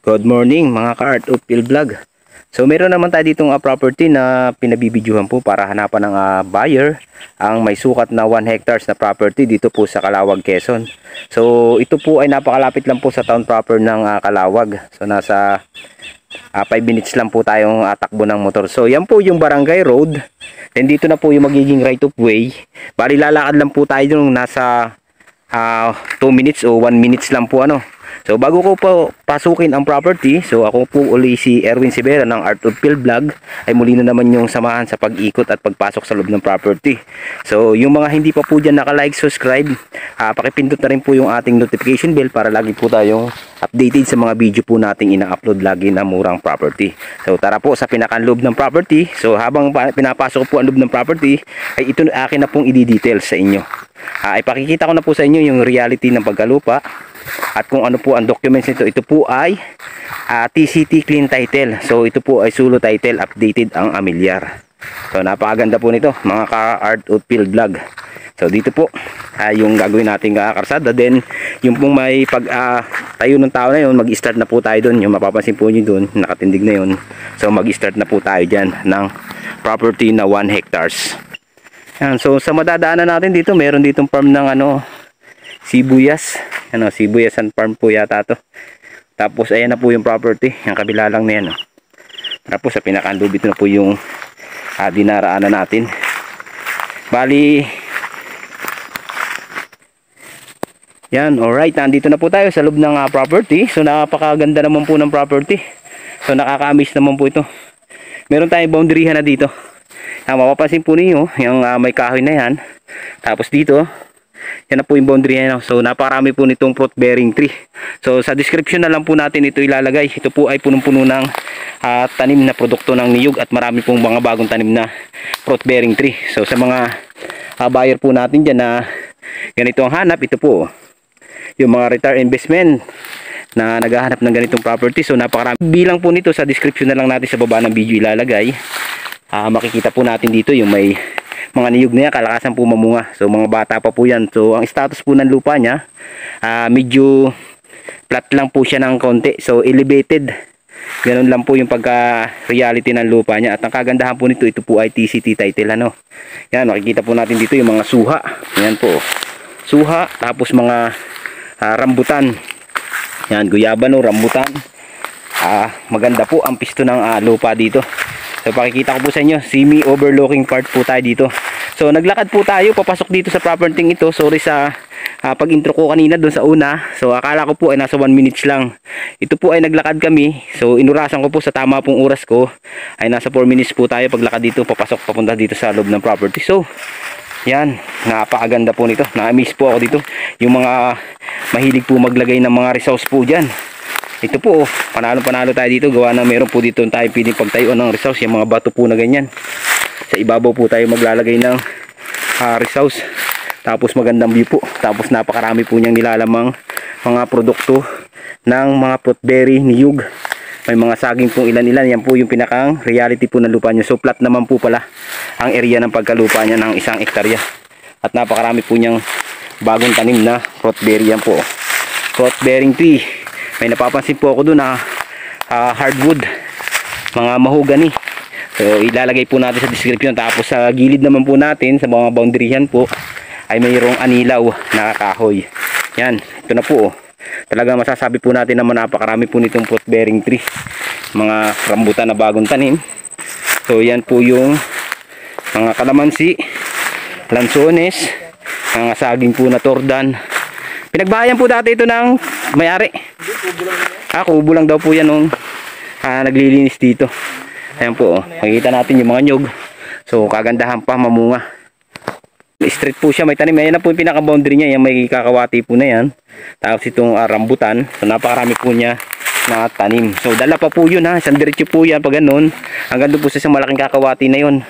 Good morning mga ka-Art of Field Vlog. So meron naman tayo ditong property na pinabibidyohan po para hanapan ng buyer ang may sukat na 1 hectares na property dito po sa Calawag, Quezon. So ito po ay napakalapit lang po sa town proper ng Calawag. So nasa 5 minutes lang po tayong takbo ng motor. So yan po yung barangay road. Then dito na po yung magiging right of way. Bali lalakad lang po tayo nung nasa 2 minutes o 1 minutes lang po ano. So bago ko po pasukin ang property, so ako po uli si Erwin Sivera ng Art of Field Vlog ay muli na naman yung samahan sa pag-ikot at pagpasok sa loob ng property. So yung mga hindi pa po dyan naka-like, subscribe, pakipindot na rin po yung ating notification bell para lagi po tayong updated sa mga video po nating ina-upload lagi na murang property. So tara po sa pinakanloob ng property. So habang pinapasok po ang loob ng property ay ito akin na pong i-detail sa inyo. Ipakikita ko na po sa inyo yung reality ng pagkalupa at kung ano po ang documents nito. Ito po ay TCT clean title. So ito po ay solo title, updated ang amilyar. So napakaganda po nito mga ka-Art of Field Vlog. So dito po yung gagawin nating karsada. Then yung pong may tayo ng tao na yun, mag-start na po tayo doon. Yung mapapansin po nyo doon, nakatindig na yun. So mag-start na po tayo dyan ng property na 1 hectares. Yan. So sa madadaanan natin dito, meron ditong farm ng sibuyas. Sibuyasan farm po yata to. Tapos ayan na po yung property, yung kabila lang na yan. Tapos sa pinakaanloob ito na po yung dinaraanan natin. Bali yan, alright, nandito na po tayo sa loob ng property. So napakaganda naman po ng property. So nakaka-amaze naman po ito. Meron tayong boundary na dito. Mapapansin po niyo yung may kahoy na yan. Tapos dito yan na po yung boundary yan. So napakarami po nitong fruit bearing tree. So sa description na lang po natin ito ilalagay. Ito po ay punong-puno ng tanim na produkto ng niyog at marami pong mga bagong tanim na fruit bearing tree. So sa mga buyer po natin dyan na ganito ang hanap, ito po yung mga retire investment na naghahanap ng ganitong property. So napakarami. Bilang po nito sa description na lang natin sa baba ng video ilalagay. Makikita po natin dito yung may mga niyog na yan, kalakasan po mamunga. So mga bata pa po yan. So ang status po ng lupa niya, medyo flat lang po siya ng konti. So elevated. Ganun lang po yung pagka reality ng lupa niya. At ang kagandahan po nito, ito po ay TCT title Yan, makikita po natin dito yung mga suha. Yan po. Suha, tapos mga rambutan. Yan, guyabano, rambutan. Maganda po ang pisto ng lupa dito. So pakikita ko po sa inyo, semi-overlooking part po tayo dito. So naglakad po tayo papasok dito sa property ito. Sorry sa pag-intro ko kanina doon sa una. So akala ko po ay nasa 1 minutes lang. Ito po ay naglakad kami. So inurasan ko po sa tama pong oras ko ay nasa 4 minutes po tayo paglakad dito papasok papunta dito sa loob ng property. So yan, napakaganda po nito. Na-amaze po ako dito. Yung mga mahilig po maglagay ng mga resource po dyan. Ito po, panalo-panalo tayo dito. Gawa na meron po dito tayo piling pagtayuan ng resource. Yung mga bato po na ganyan. Sa ibabaw po tayo maglalagay ng resource. Tapos magandang view po. Tapos napakarami po niyang nilalamang mga produkto ng mga fruitberry, niyog. May mga saging pong ilan-ilan. Yan po yung pinakang reality po ng lupa niya. So flat naman po pala ang area ng pagkalupa niya ng 1 hektarya. At napakarami po niyang bagong tanim na fruitberry. Yan po. Fruit bearing tree. May napapansin po ako doon na hardwood, mga mahogany. So ilalagay po natin sa description. Tapos sa gilid naman po natin, sa mga boundaryan po, ay mayroong anilaw na kahoy. Yan, ito na po. Talaga masasabi po natin naman napakarami po nitong fruit bearing tree. Mga rambutan na bagong tanim. So yan po yung mga kalamansi, lansones, mga saging po na tordan. Pinagbahayan po dati ito ng may-ari. Kubo lang daw po yan nung naglilinis dito. Ayan po, makikita natin yung mga nyog. So kagandahan pa, mamunga. Street po siya, may tanim. Ayan na po yung pinaka-boundary niya. Yan, may kakawati po na yan. Tapos itong rambutan. So napakarami po niya na tanim. So dala pa po yun Isang diretso po yan pag ganun. Hanggang doon po sa isang malaking kakawati na yun.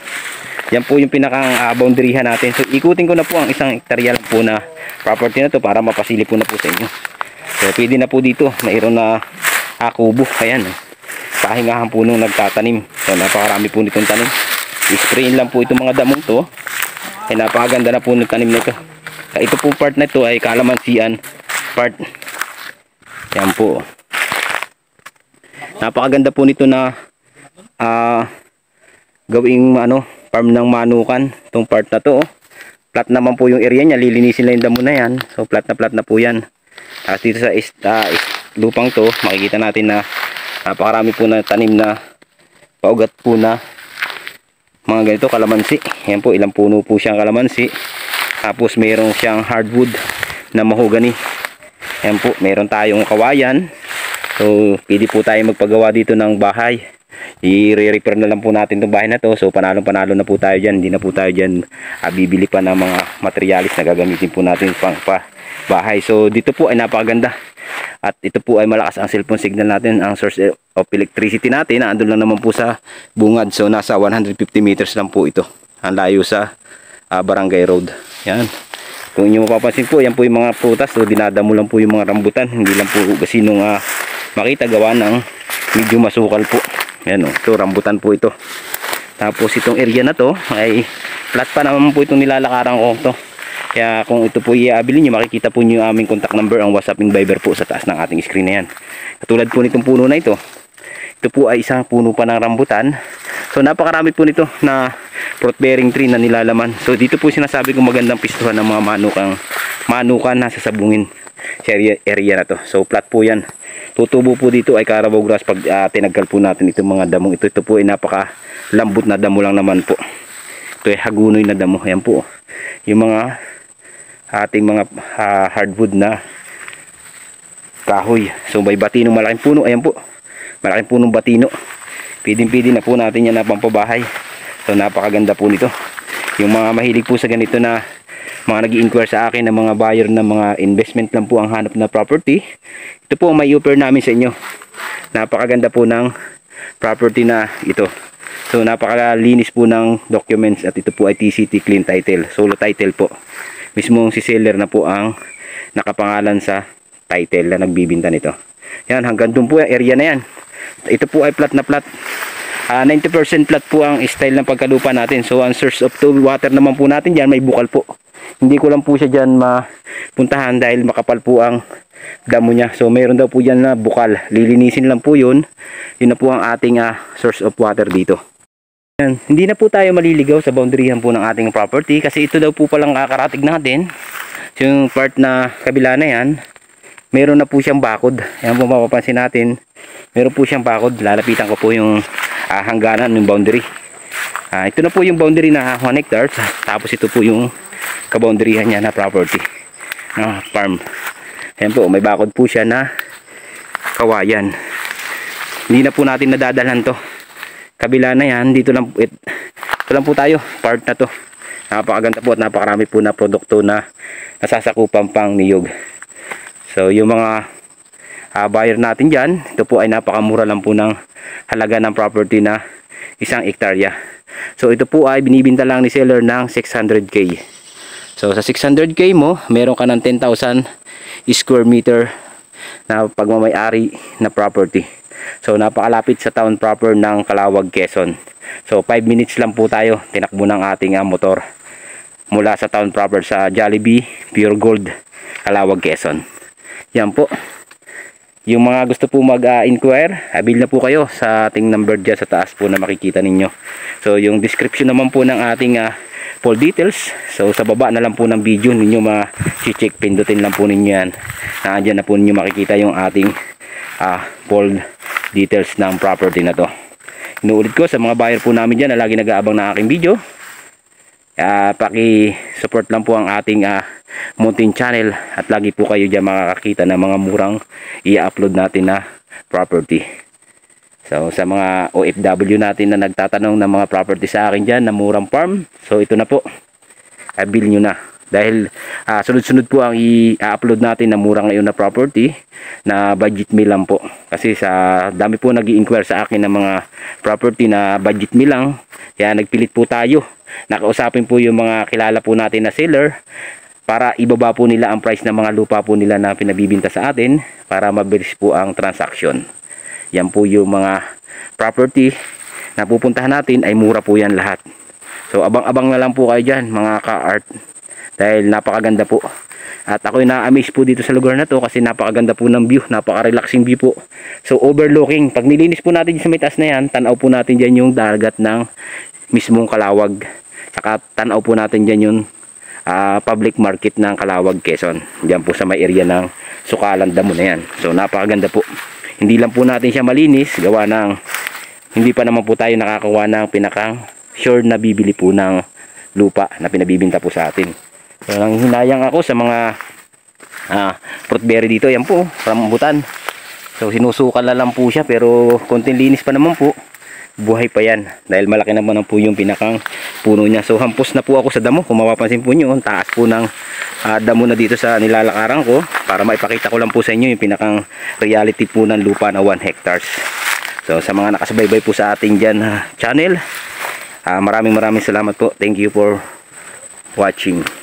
Yan po yung pinakang boundaryhan natin. So ikutin ko na po ang 1 hektarya lang po na property na to para mapasilip po na po sa inyo. So pwede na po dito, mayroon na kubo. Ayan, pahingahan po nung nagtatanim. So napakarami po nitong tanim. I-sprayin lang po itong mga damong to. Ay napakaganda na po ng tanim nito. Ito po part na ito ay kalamansian part. Yan po. Napakaganda po nito na gawing farm ng manukan. Itong part na to. Flat naman po yung area niya. Lilinisin lang yung damo na yan. So flat na po yan. Tapos dito sa lupang to, makikita natin na napakarami po na tanim na paugat po na mga ganito kalamansi. Yan po, ilang puno po siyang kalamansi. Tapos mayroon siyang hardwood na mahogany. Yan po, mayroon tayong kawayan. So pwede po tayo magpagawa dito ng bahay. I-repair na lang po natin itong bahay na to. So panalo na po tayo dyan. Hindi na po tayo dyan bibili pa ng mga materialis na gagamitin po natin pang bahay. So dito po ay napakaganda. At ito po ay malakas ang cellphone signal natin. Ang source of electricity natin andun lang naman po sa bungad. So nasa 150 meters lang po ito. Ang layo sa barangay road. Yan. Kung inyo mapapansin po, yan po yung mga prutas. So dinadamo lang po yung mga rambutan. Hindi lang po kasi nung makita gawa ng medyo masukal po. Yan o. So rambutan po ito. Tapos itong area na to ay flat pa naman po itong nilalakaran ko to. Kaya kung ito po i-abili nyo, makikita po nyo yung aming contact number, ang WhatsApp and Viber po sa taas ng ating screen na yan. Katulad po nitong puno na ito. Ito po ay isang puno pa ng rambutan. So napakarami po nito na fruit bearing tree na nilalaman. So dito po sinasabi ko magandang pistuhan ng mga manukan na sasabungin sa area na to. So flat po yan. Tutubo po dito ay Carabao grass pag tinagkal po natin itong mga damong ito. Ito po ay napaka lambot na damo lang naman po. Ito ay hagunoy na damo. Ayan po. Yung mga ating mga hardwood na kahoy. So may batinong malaking puno. Ayan po. Malaking punong batino. Pwedeng-pwede na po natin yan na pampabahay. So napakaganda po nito. Yung mga mahilig po sa ganito na mga nag-i-inquire sa akin na mga buyer na mga investment lang po ang hanap na property, ito po ang may offer namin sa inyo. Napakaganda po ng property na ito. So napakalinis po ng documents at ito po ay TCT clean title, solo title po. Mismong si seller na po ang nakapangalan sa title na nagbibinta nito. Yan, hanggang doon po yung area na yan. Ito po ay flat na flat. 90% flat po ang style ng pagkalupa natin. So ang source of water naman po natin dyan may bukal po. Hindi ko lang po siya dyan mapuntahan dahil makapal po ang damo niya. So mayroon daw po dyan na bukal. Lilinisin lang po yun. Yun na po ang ating source of water dito. Yan. Hindi na po tayo maliligaw sa boundaryhan po ng ating property kasi ito daw po palang kakarating natin. So, yung part na kabila na yan, meron na po siyang bakod. Yan po mapapansin natin. Meron po siyang bakod. Lalapitan ko po yung hangganan ng boundary. Ito na po yung boundary na 1 hectare. Tapos ito po yung kaboundaryhan niya na property na farm. Ayan po, may bakod po siya na kawayan. Hindi na po natin nadadalhan to. Kabila na yan, dito lang po tayo, part na to. Napakaganda po at napakarami po na produkto na nasasakupan pang niyog. So yung mga buyer natin dyan, ito po ay napakamura lang po ng halaga ng property na 1 hektarya. So ito po ay binibinta lang ni seller ng 600k. So sa 600k mo, meron ka ng 10,000 square meter na pagmamay-ari na property. So napakalapit sa town proper ng Calawag, Quezon. So 5 minutes lang po tayo tinakbo ng ating motor mula sa town proper sa Jollibee Pure Gold, Calawag, Quezon. Yan po. Yung mga gusto po mag-inquire, abil na po kayo sa ating number dyan sa taas po na makikita ninyo. So yung description naman po ng ating full details. So sa baba na lang po ng video ninyo ma-check, pindutin lang po ninyo yan. Nandiyan na po ninyo makikita yung ating full details ng property na to. Inuulit ko sa mga buyer po namin dyan na lagi nag-aabang ng aking video, paki-support lang po ang ating Mountain Channel at lagi po kayo dyan makakakita ng mga murang i-upload natin na property. So sa mga OFW natin na nagtatanong ng mga property sa akin dyan na murang farm, so ito na po, abil nyo na. Dahil sunod-sunod po ang i-upload natin na mura ngayon na property na budget meal lang po. Kasi sa dami po nag-i-inquire sa akin ng mga property na budget meal lang. Kaya nagpilit po tayo. Nakausapin po yung mga kilala po natin na seller para ibaba po nila ang price ng mga lupa po nila na pinabibinta sa atin para mabilis po ang transaction. Yan po yung mga property na pupuntahan natin, ay mura po yan lahat. So abang-abang na lang po kayo dyan mga ka-art, dahil napakaganda po. At ako'y na-amaze po dito sa lugar na to kasi napakaganda po ng view, napaka-relaxing view po. So overlooking, pag nilinis po natin sa may taas na yan, tanaw po natin dyan yung dagat ng mismong Calawag. Saka tanaw po natin dyan yung public market ng Calawag, Quezon. Diyan po sa may area ng Sukalan Damo na yan. So napakaganda po. Hindi lang po natin siya malinis, gawa ng hindi pa naman po tayo nakakawa ng pinakang sure na bibili po ng lupa na pinabibinta po sa atin. So nanghinayang ako sa mga fruit berry dito. Yan po, rambutan. So sinusukan na lang po siya, pero konting linis pa naman po. Buhay pa yan dahil malaki naman po yung pinakang puno niya. So hampos na po ako sa damo. Kung mapapansin po nyo, ang taas po ng damo na dito sa nilalakaran ko, para maipakita ko lang po sa inyo yung pinakang reality po ng lupa na 1 hectares. So sa mga nakasubaybay po sa ating dyan channel, maraming salamat po. Thank you for watching.